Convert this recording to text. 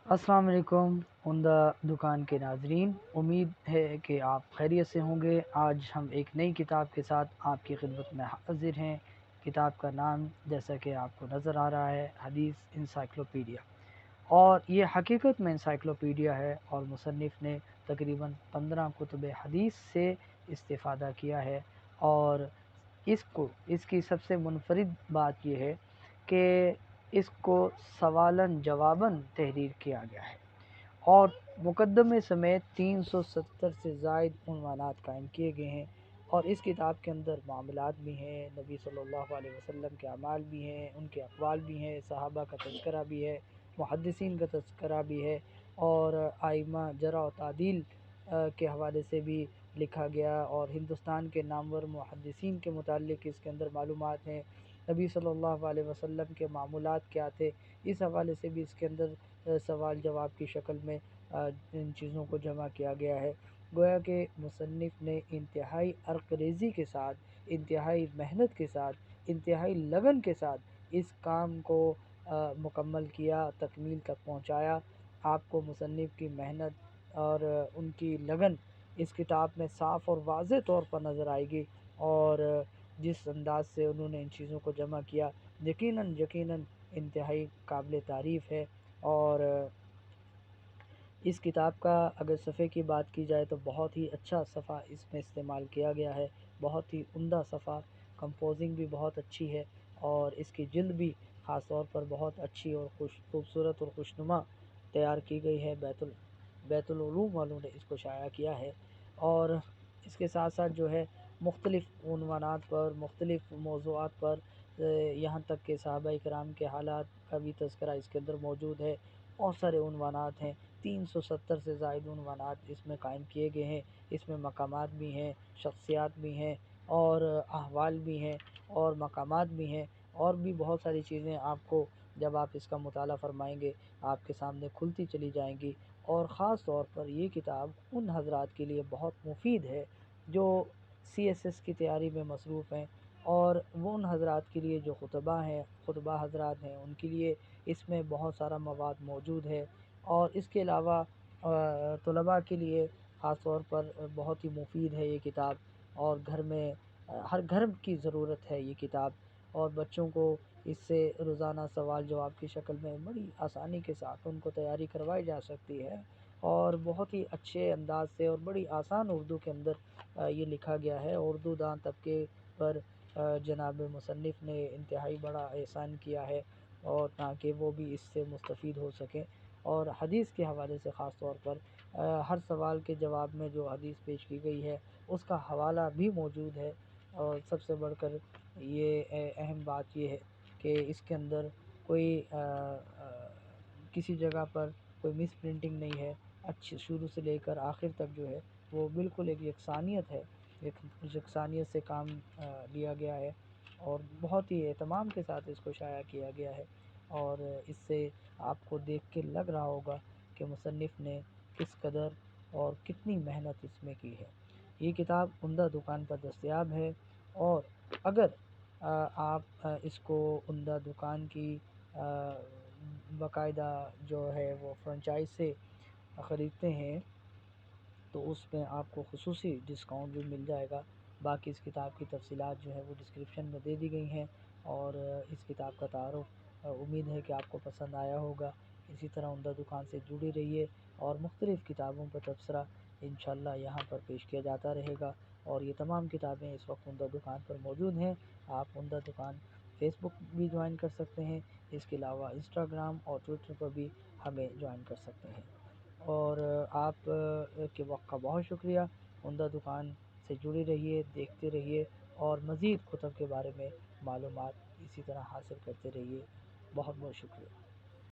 अस्सलाम वालेकुम उम्दा दुकान के नाजरीन, उम्मीद है कि आप खैरियत से होंगे। आज हम एक नई किताब के साथ आपकी खिदमत में हाजिर हैं। किताब का नाम जैसा कि आपको नज़र आ रहा है, हदीस इंसाइक्लोपीडिया, और ये हकीकत में इंसाइक्लोपीडिया है। और मुसन्निफ़ ने तकरीबन 15 कुतुब हदीस से इस्तिफ़ादा किया है। और इसकी सबसे मुनफरिद बात यह है कि इसको सवालन जवाबन तहरीर किया गया है और मुकदमे समेत 370 से ज़ायद उन्वानात कायम किए गए हैं। और इस किताब के अंदर मामलात भी हैं, नबी सल्लल्लाहु अलैहि वसल्लम के अमाल भी हैं, उनके अक़वाल भी हैं, सहाबा का तज़किरा भी है, मुहद्दिसीन का तज़किरा भी है, और आइमा जरा और तादील के हवाले से भी लिखा गया। और हिंदुस्तान के नामवर मुहद्दिसीन के मुताल्लिक़ इसके अंदर मालूमात हैं। नबी सल्लल्लाहु अलैहि वसल्लम के मामूलात क्या थे, इस हवाले से भी इसके अंदर सवाल जवाब की शक्ल में इन चीज़ों को जमा किया गया है। गोया कि मुसन्निफ़ ने इंतहाई अर्क़रेज़ी के साथ, इंतहाई मेहनत के साथ, इंतहाई लगन के साथ इस काम को मुकम्मल किया, तकमील तक पहुँचाया। आपको मुसन्निफ़ की मेहनत और उनकी लगन इस किताब में साफ़ और वाज़ेह तौर पर नज़र आएगी। और जिस अंदाज़ से उन्होंने इन चीज़ों को जमा किया, यकीनन इंतहाई काबिल तारीफ़ है। और इस किताब का अगर सफ़े की बात की जाए तो बहुत ही अच्छा सफ़ा इसमें इस्तेमाल किया गया है, बहुत ही उम्दा सफ़ा, कंपोजिंग भी बहुत अच्छी है। और इसकी जिल्द भी ख़ास तौर पर बहुत अच्छी और खूबसूरत और खुशनुमा तैयार की गई है। बैतुल उलूम वालों ने इसको शाया किया है। और इसके साथ साथ जो है मुख्तलिफ़ उन्वानात पर, मुख्तलिफ़ मौज़ूआत पर, यहाँ तक कि सहाबाए किराम के हालात का भी तज़किरा इसके अंदर मौजूद है। बहुत सारे उन्वानात हैं, 370 से ज़ायद उन्वानात इसमें कायम किए गए हैं। इसमें मकामात भी हैं, शख्सियात भी हैं, और अहवाल भी हैं, और मकामात भी हैं, और भी बहुत सारी चीज़ें आपको जब आप इसका मुताला फ़रमाएंगे आपके सामने खुलती चली जाएंगी। और ख़ास तौर पर ये किताब उन हज़रात के लिए बहुत मुफ़ीद है जो CSS की तैयारी में मसरूफ़ हैं, और वो उन हज़रात के लिए जो खुतबा हज़रात हैं, उनके लिए इसमें बहुत सारा मवाद मौजूद है। और इसके अलावा तलबा के लिए ख़ास तौर पर बहुत ही मुफ़ीद है ये किताब। और घर में हर घर की ज़रूरत है ये किताब। और बच्चों को इससे रोज़ाना सवाल जवाब की शक्ल में बड़ी आसानी के साथ उनको तैयारी करवाई जा सकती है। और बहुत ही अच्छे अंदाज से और बड़ी आसान उर्दू के अंदर ये लिखा गया है। उर्दू दान तबके पर जनाब मुसन्निफ़ ने इंतहाई बड़ा एहसान किया है, और ताकि वो भी इससे मुस्तफ़ीद हो सकें। और हदीस के हवाले से ख़ास तौर पर हर सवाल के जवाब में जो हदीस पेश की गई है उसका हवाला भी मौजूद है। और सबसे बढ़कर ये अहम बात ये है कि इसके अंदर कोई किसी जगह पर कोई मिस प्रिंटिंग नहीं है। अच्छी शुरू से लेकर आखिर तक जो है वो बिल्कुल एक यकसानियत है, एक यकसानियत से काम लिया गया है, और बहुत ही एहतमाम के साथ इसको शाया किया गया है। और इससे आपको देख के लग रहा होगा कि मुसन्निफ़ ने किस कदर और कितनी मेहनत इसमें की है। ये किताब उम्दा दुकान पर दस्तयाब है। और अगर आप इसको उम्दा दुकान की बाकायदा जो है वो फ्रेंचाइज से ख़रीदते हैं तो उसमें आपको ख़ुसूसी डिस्काउंट भी मिल जाएगा। बाकी इस किताब की तफ़सीलात जो है वो डिस्क्रिप्शन में दे दी गई हैं। और इस किताब का तारुफ़ उम्मीद है कि आपको पसंद आया होगा। इसी तरह उम्दा दुकान से जुड़े रहिए, और मुख्तलिफ़ किताबों पर तबसरा इंशाअल्लाह यहाँ पर पेश किया जाता रहेगा। और ये तमाम किताबें इस वक्त उम्दा दुकान पर मौजूद हैं। आप उम्दा दुकान फ़ेसबुक भी ज्वाइन कर सकते हैं, इसके अलावा इंस्टाग्राम और ट्विटर पर भी हमें ज्वाइन कर सकते हैं। और आप के वक्त का बहुत शुक्रिया। उम्दा दुकान से जुड़े रहिए, देखते रहिए, और मज़ीद कुतुब के बारे में मालूमात इसी तरह हासिल करते रहिए। बहुत बहुत शुक्रिया।